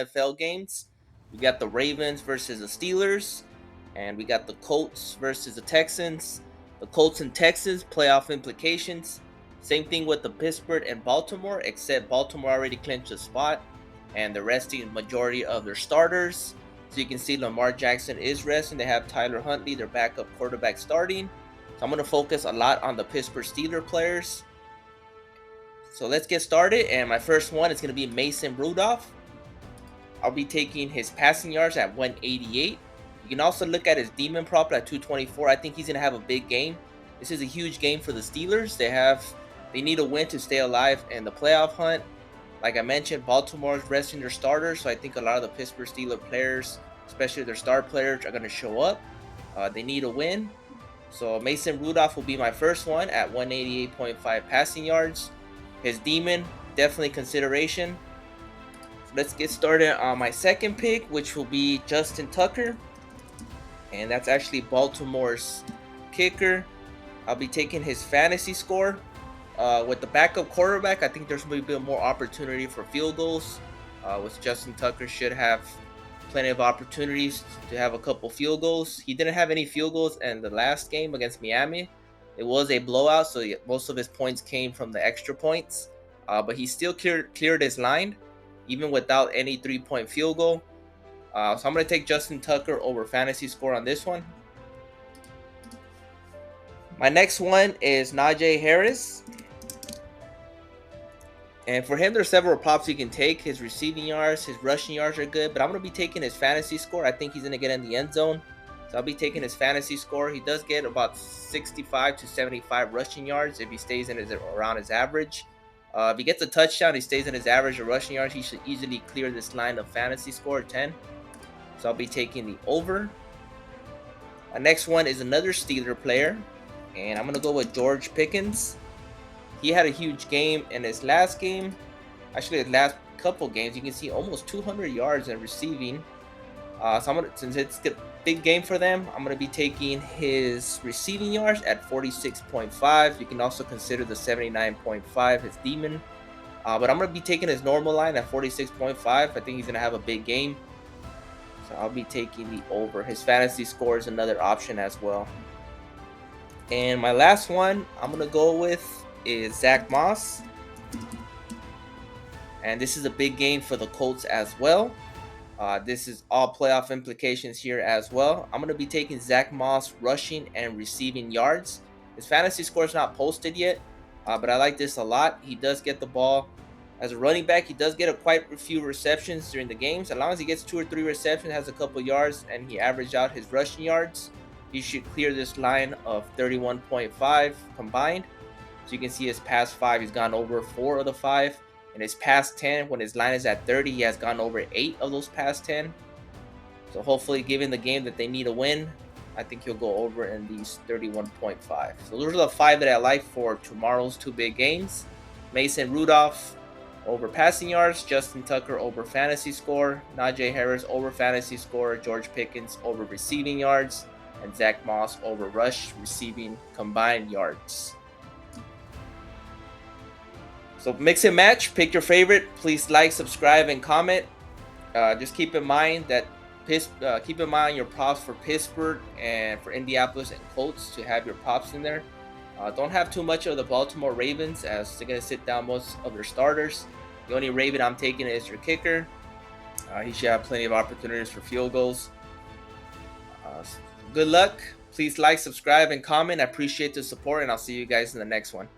NFL games. We got the Ravens versus the Steelers, and we got the Colts versus the Texans. The Colts and Texans playoff implications. Same thing with the Pittsburgh and Baltimore, except Baltimore already clinched a spot, and they're resting majority of their starters. So you can see Lamar Jackson is resting. They have Tyler Huntley, their backup quarterback, starting. So I'm going to focus a lot on the Pittsburgh Steelers players. So let's get started, and my first one is going to be Mason Rudolph. I'll be taking his passing yards at 188. You can also look at his demon prop at 224. I think he's going to have a big game. This is a huge game for the Steelers. They need a win to stay alive in the playoff hunt. Like I mentioned, Baltimore's resting their starters, so I think a lot of the Pittsburgh Steelers players, especially their star players, are going to show up. They need a win. So Mason Rudolph will be my first one at 188.5 passing yards. His demon, definitely consideration. So let's get started on my second pick, which will be Justin Tucker. And that's actually Baltimore's kicker. I'll be taking his fantasy score. With the backup quarterback, I think there's maybe a bit more opportunity for field goals. With Justin Tucker should have plenty of opportunities to have a couple field goals. He didn't have any field goals in the last game against Miami. It was a blowout, so most of his points came from the extra points. But he still cleared his line, even without any 3-point field goal. So I'm going to take Justin Tucker over fantasy score on this one. My next one is Naj Harris. And for him, there's several props you can take. His receiving yards, his rushing yards are good, but I'm going to be taking his fantasy score. I think he's going to get in the end zone. So I'll be taking his fantasy score. He does get about 65 to 75 rushing yards if he stays around his average. If he gets a touchdown, he stays in his average of rushing yards, he should easily clear this line of fantasy score 10. So I'll be taking the over. My next one is another Steeler player, and I'm going to go with George Pickens. He had a huge game in his last game. Actually, his last couple games, you can see almost 200 yards in receiving. Since it's a big game for them, I'm going to be taking his receiving yards at 46.5. You can also consider the 79.5 his demon. But I'm going to be taking his normal line at 46.5. I think he's going to have a big game. So I'll be taking the over. His fantasy score is another option as well. And my last one I'm going to go with is Zach Moss. And this is a big game for the Colts as well. This is all playoff implications here as well. I'm going to be taking Zach Moss rushing and receiving yards. His fantasy score is not posted yet, but I like this a lot. He does get the ball as a running back. He does get quite a few receptions during the games. As long as he gets 2 or 3 receptions, has a couple yards, and he averaged out his rushing yards, he should clear this line of 31.5 combined. So you can see his past 5, he's gone over 4 of the 5. In his past 10, when his line is at 30, he has gone over 8 of those past 10. So hopefully, given the game that they need a win, I think he'll go over in these 31.5. So those are the 5 that I like for tomorrow's 2 big games. Mason Rudolph over passing yards, Justin Tucker over fantasy score, Naj Harris over fantasy score, George Pickens over receiving yards, and Zach Moss over rush receiving combined yards. So mix and match, pick your favorite. Please like, subscribe, and comment. Just keep in mind that keep in mind your props for Pittsburgh and for Indianapolis and Colts to have your props in there. Don't have too much of the Baltimore Ravens, as they're going to sit down most of their starters. The only Raven I'm taking is your kicker. He should have plenty of opportunities for field goals. Good luck. Please like, subscribe, and comment. I appreciate the support, and I'll see you guys in the next one.